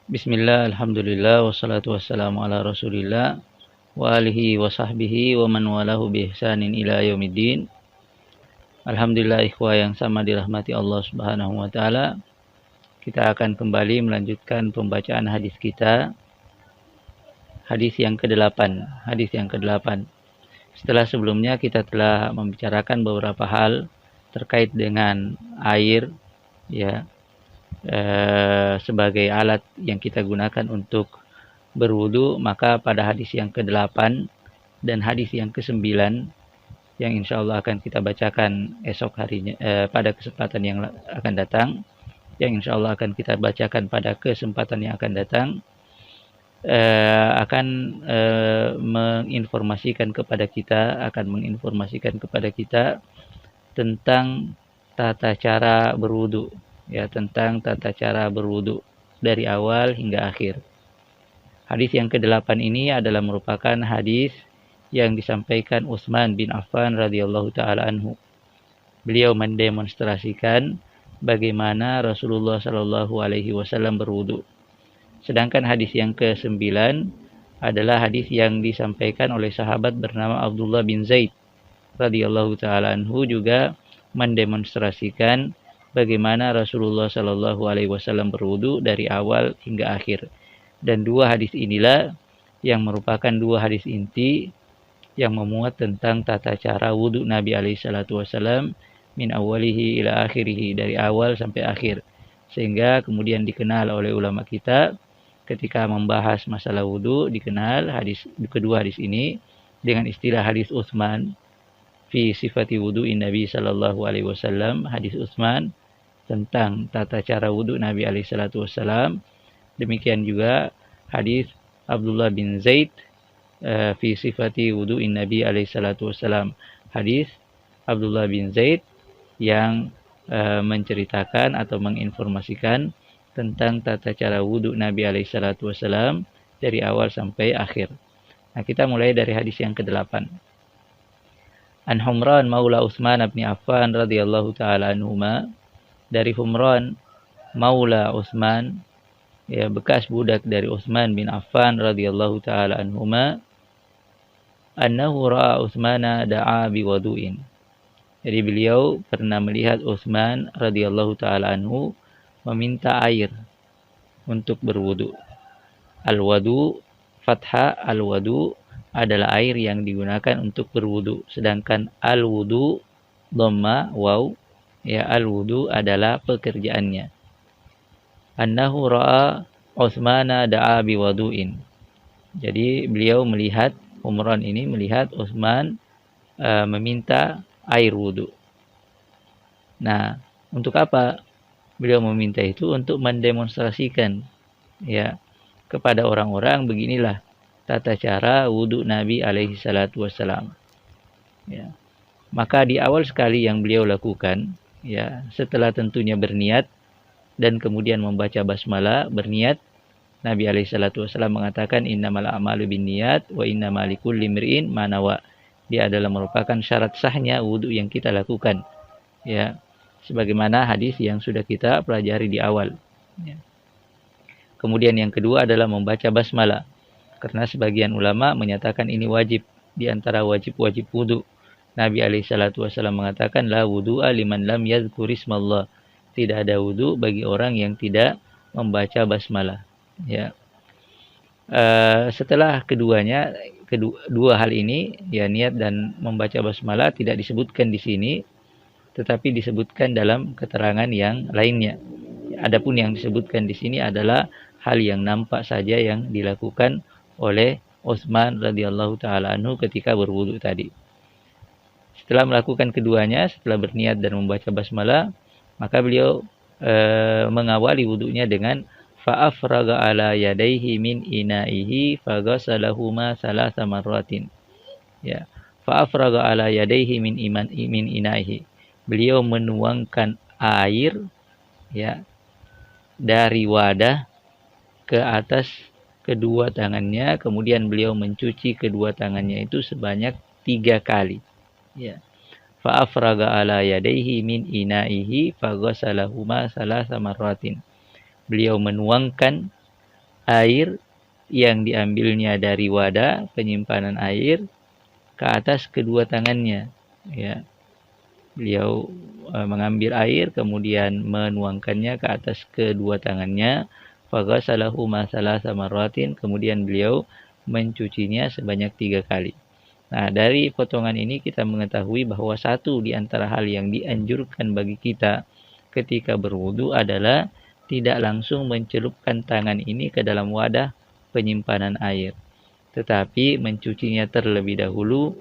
Bismillah, alhamdulillah, wassalatu wassalamu ala rasulillah wa alihi wa sahbihi wa man walahu bi ihsanin ila yaumiddin. Alhamdulillah ikhwah yang sama dirahmati Allah subhanahu wa ta'ala. Kita akan kembali melanjutkan pembacaan hadis kita. Hadis yang ke-8. Setelah sebelumnya kita telah membicarakan beberapa hal terkait dengan air, ya, sebagai alat yang kita gunakan untuk berwudu, maka pada hadis yang ke-8 dan hadis yang ke-9 yang insya Allah akan kita bacakan esok harinya, pada kesempatan yang akan datang, yang insya Allah akan kita bacakan pada kesempatan yang akan datang, akan menginformasikan kepada kita tentang tata cara berwudu, ya, tentang tata cara berwudu dari awal hingga akhir. Hadis yang ke-8 ini adalah merupakan hadis yang disampaikan Utsman bin Affan radhiyallahu taala anhu. Beliau mendemonstrasikan bagaimana Rasulullah sallallahu alaihi wasallam berwudu. Sedangkan hadis yang ke-9 adalah hadis yang disampaikan oleh sahabat bernama Abdullah bin Zaid radhiyallahu taala anhu, juga mendemonstrasikan bagaimana Rasulullah sallallahu alaihi wasallam berwudu dari awal hingga akhir. Dan dua hadis inilah yang merupakan dua hadis inti yang memuat tentang tata cara wudu Nabi alaihi salatu wasallam min awalihi ila akhirihi, dari awal sampai akhir, sehingga kemudian dikenal oleh ulama kita ketika membahas masalah wudu, dikenal kedua hadis ini dengan istilah hadis Utsman fi sifati wudu'in Nabi sallallahu alaihi wasallam, hadis Utsman tentang tata cara wudu Nabi alaihi salatu wasallam. Demikian juga hadis Abdullah bin Zaid fi sifati wudu'in Nabi alaihi salatu wasallam, hadis Abdullah bin Zaid yang menceritakan atau menginformasikan tentang tata cara wudu Nabi alaihi salatu wasallam dari awal sampai akhir. Nah, kita mulai dari hadis yang ke-8. An Humran maula Utsman bin Affan radhiyallahu taala anhuma, dari Humran maula Utsman, ya, bekas budak dari Utsman bin Affan radhiyallahu taala anhuma, annahu ra'a Utsmana da'a bi wudu'in. Jadi beliau pernah melihat Utsman radhiyallahu taala anhu meminta air untuk berwudu. Al-wudu fathah, al-wudu adalah air yang digunakan untuk berwudu, sedangkan al-wudu dhamma waw, ya, al-wudu adalah pekerjaannya. Annahu ra'a Utsmana da'a bi wudu'in. Jadi beliau melihat, Umran ini melihat Utsman meminta air wudu. Nah, untuk apa beliau meminta itu? Untuk mendemonstrasikan, ya, kepada orang-orang beginilah tata cara wudu Nabi alaihi salatu wassalam. Ya. Maka di awal sekali yang beliau lakukan, ya, setelah tentunya berniat dan kemudian membaca basmalah, berniat, Nabi alaihi salatu wasallam mengatakan innamal a'malu binniyat wa innamal likulli imri'in ma nawa. Dia adalah merupakan syarat sahnya wudu yang kita lakukan, ya, sebagaimana hadis yang sudah kita pelajari di awal, ya. Kemudian yang kedua adalah membaca basmalah, karena sebagian ulama menyatakan ini wajib di antara wajib-wajib wudu. Nabi alaihi salatu wasallam mengatakan la wudu'a liman lam yadhkurismallah. Tidak ada wudu bagi orang yang tidak membaca basmalah, ya. Setelah kedua hal ini, ya, niat dan membaca basmalah tidak disebutkan di sini, tetapi disebutkan dalam keterangan yang lainnya. Adapun yang disebutkan di sini adalah hal yang nampak saja yang dilakukan oleh Utsman radhiyallahu taala anhu ketika berwudu tadi. Setelah melakukan keduanya, setelah berniat dan membaca basmalah, maka beliau mengawali wudunya dengan fa'afraga ala yadayhi min ina'ihi faghasalahuma salasa marratin. Ya, fa'afraga ala yadayhi min ina'ihi. Beliau menuangkan air, ya, dari wadah ke atas kedua tangannya, kemudian beliau mencuci kedua tangannya itu sebanyak 3 kali. Ya. Fa'afraga ala yadayhi min ina'ihi faghasalahuma salasa marratin. Beliau menuangkan air yang diambilnya dari wadah penyimpanan air ke atas kedua tangannya. Ya, beliau mengambil air kemudian menuangkannya ke atas kedua tangannya. Faghasalahu ma salasa marratin, kemudian beliau mencucinya sebanyak 3 kali. Nah, dari potongan ini kita mengetahui bahwa satu di antara hal yang dianjurkan bagi kita ketika berwudu adalah tidak langsung mencelupkan tangan ini ke dalam wadah penyimpanan air, tetapi mencucinya terlebih dahulu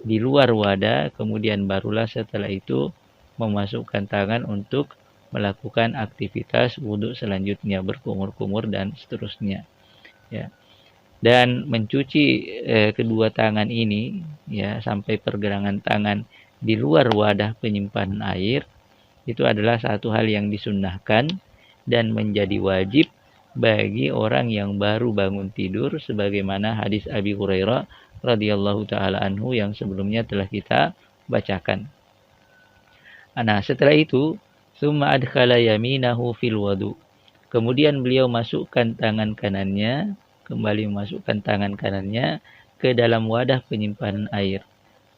di luar wadah, kemudian barulah setelah itu memasukkan tangan untuk melakukan aktivitas wudu selanjutnya, berkumur-kumur dan seterusnya. Ya. Dan mencuci kedua tangan ini ya sampai pergelangan tangan di luar wadah penyimpanan air itu adalah satu hal yang disunnahkan dan menjadi wajib bagi orang yang baru bangun tidur, sebagaimana hadis Abi Hurairah radhiyallahu taala anhu yang sebelumnya telah kita bacakan. Nah, setelah itu summa adkhala yaminahu fil wudu. Kemudian beliau masukkan tangan kanannya, kembali memasukkan tangan kanannya ke dalam wadah penyimpanan air.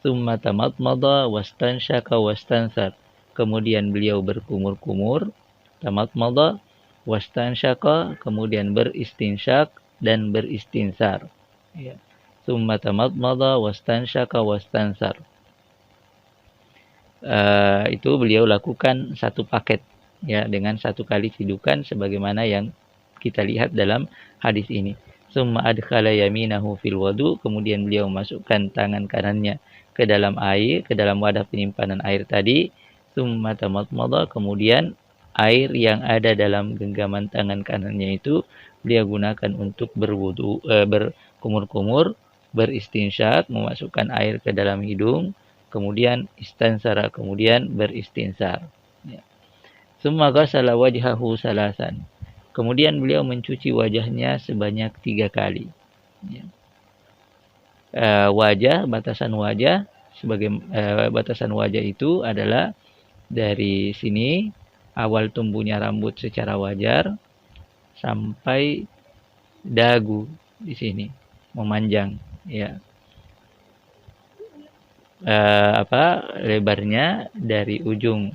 Summa tamatmada wastansyaka wastansar. Kemudian beliau berkumur-kumur, tamatmada wastansyaka, kemudian beristinsyak dan beristinsar. Ya. Summa tamatmada wastansyaka wastansar. Itu beliau lakukan satu paket ya dengan satu kali cidukan sebagaimana yang kita lihat dalam hadis ini. Summa adkhala yaminahu fil wudu, kemudian beliau masukkan tangan kanannya ke dalam air, ke dalam wadah penyimpanan air tadi. Summa tamatmada, kemudian air yang ada dalam genggaman tangan kanannya itu beliau gunakan untuk berwudu, berkumur-kumur, beristinsyak, memasukkan air ke dalam hidung, kemudian istansara, kemudian beristinsar. Ya. Summa ghasala wajhahu salasan. Kemudian beliau mencuci wajahnya sebanyak 3 kali. Ya. Wajah, batasan wajah, sebagai batasan wajah itu adalah dari sini awal tumbuhnya rambut secara wajar sampai dagu di sini memanjang. Ya. Lebarnya dari ujung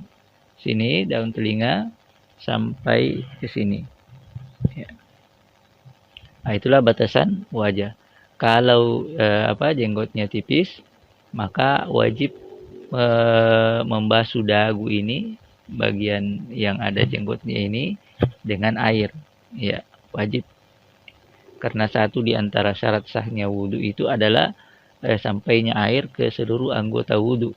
sini daun telinga sampai ke sini. Ya. Nah, itulah batasan wajah. Kalau jenggotnya tipis, maka wajib membasuh dagu ini, bagian yang ada jenggotnya ini dengan air. Ya, wajib. Karena satu di antara syarat sahnya wudu itu adalah sampainya air ke seluruh anggota wudu.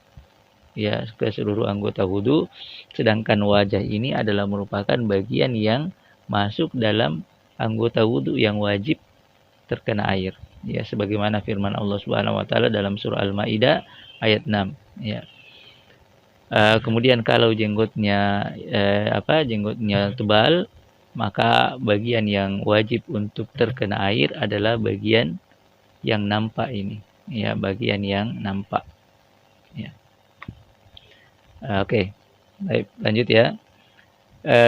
Ya, ke seluruh anggota wudu, sedangkan wajah ini adalah merupakan bagian yang masuk dalam anggota wudu yang wajib terkena air. Ya, sebagaimana firman Allah Subhanahu wa taala dalam surah Al-Maidah ayat 6. Ya. Kemudian kalau jenggotnya tebal, maka bagian yang wajib untuk terkena air adalah bagian yang nampak ini. Ya, bagian yang nampak. Ya. Oke. Baik, lanjut ya.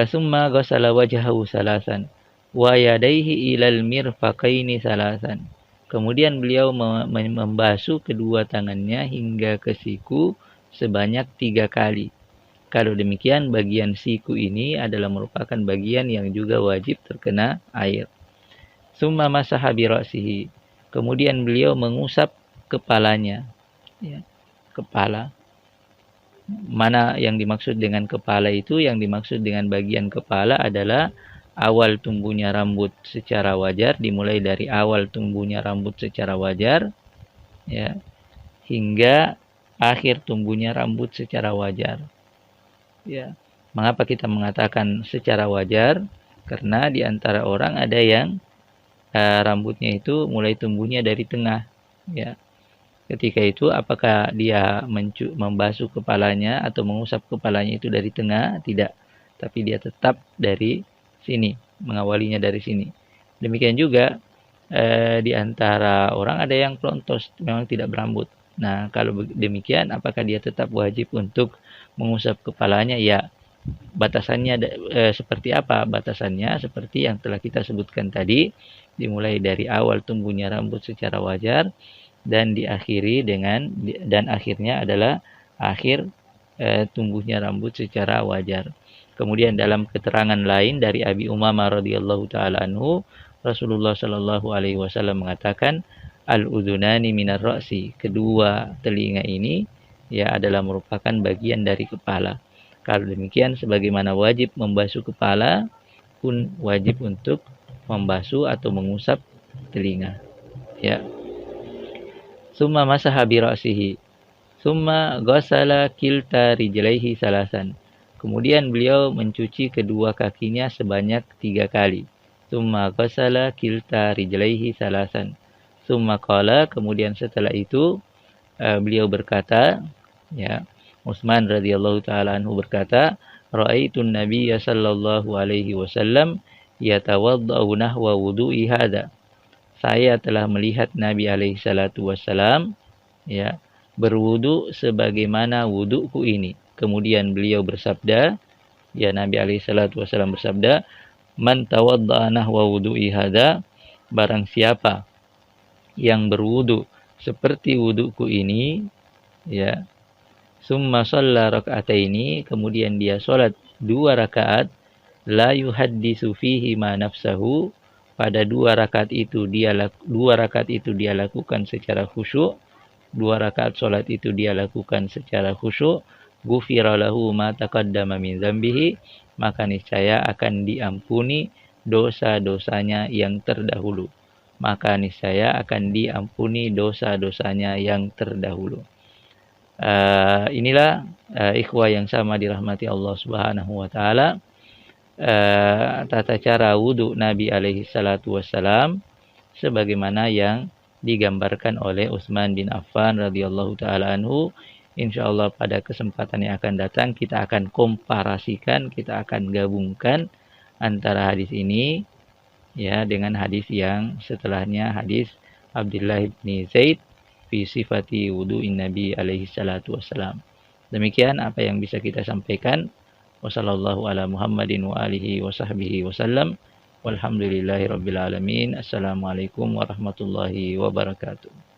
Summa ghasala wajhahu salasan wa yadayhi ilal mirfaqaini salasan. Kemudian beliau membasuh kedua tangannya hingga ke siku sebanyak 3 kali. Kalau demikian, bagian siku ini adalah merupakan bagian yang juga wajib terkena air. Summa masaha bi ra'sihi. Kemudian beliau mengusap kepalanya. Ya, kepala. Mana yang dimaksud dengan kepala itu? Yang dimaksud dengan bagian kepala adalah awal tumbuhnya rambut secara wajar, dimulai dari awal tumbuhnya rambut secara wajar, ya, hingga akhir tumbuhnya rambut secara wajar. Ya, mengapa kita mengatakan secara wajar? Karena di antara orang ada yang rambutnya itu mulai tumbuhnya dari tengah. Ya, ketika itu apakah dia membasuh kepalanya atau mengusap kepalanya itu dari tengah? Tidak, tapi dia tetap dari sini, mengawalinya dari sini. Demikian juga di antara orang ada yang plontos, memang tidak berambut. Nah, kalau demikian apakah dia tetap wajib untuk mengusap kepalanya? Ya, Batasannya seperti apa? Batasannya seperti yang telah kita sebutkan tadi, dimulai dari awal tumbuhnya rambut secara wajar dan akhirnya adalah akhir tumbuhnya rambut secara wajar. Kemudian dalam keterangan lain dari Abi Umamah radhiyallahu taala anhu, Rasulullah shallallahu alaihi wasallam mengatakan, al-udhunani minar ra'si, kedua telinga ini ya adalah merupakan bagian dari kepala. Kalau demikian, sebagaimana wajib membasuh kepala, pun wajib untuk membasuh atau mengusap telinga. Ya. Summa masaha bi ra'sihi. Summa ghasala kilta rijlaihi salasan. Kemudian beliau mencuci kedua kakinya sebanyak 3 kali. Summa ghasala kilta rijlaihi salasan. Summa qala, kemudian setelah itu beliau berkata, ya, Utsman radhiyallahu taala anhu berkata, ra'aitun nabiyya sallallahu alaihi wasallam yatawaddau nahwa wudu'i hadza. Saya telah melihat Nabi alaihi salatu wasallam ya berwudu sebagaimana wuduku ini. Kemudian beliau bersabda, ya, Nabi alaihi salatu wasallam bersabda, man tawadda'a nahwa wudu'i hadza, barang siapa yang berwudu seperti wuduku ini, ya, summa shalla raka'ataini, kemudian dia salat 2 rakaat, la yuhaddisu fihi ma nafsahu, pada 2 rakaat itu dia lakukan secara khusyuk, 2 rakaat salat itu dia lakukan secara khusyuk, ghufira lahu ma taqaddama min dzambihi, maka niscaya akan diampuni dosa-dosanya yang terdahulu. Maka niscaya akan diampuni dosa-dosanya yang terdahulu. Inilah ikhwah yang sama dirahmati Allah Subhanahu wa taala, tata cara wudu Nabi alaihi salatu wassalam sebagaimana yang digambarkan oleh Utsman bin Affan radhiyallahu taala anhu. Insyaallah pada kesempatan yang akan datang kita akan komparasikan, kita akan gabungkan antara hadis ini ya dengan hadis yang setelahnya, hadis Abdullah bin Zaid fi sifati wudu'in Nabi alaihi salatu wassalam. Demikian apa yang bisa kita sampaikan. Wassallallahu ala Muhammadin wa alihi wa sahbihi wasallam. Walhamdulillahi rabbil alamin. Assalamualaikum warahmatullahi wabarakatuh.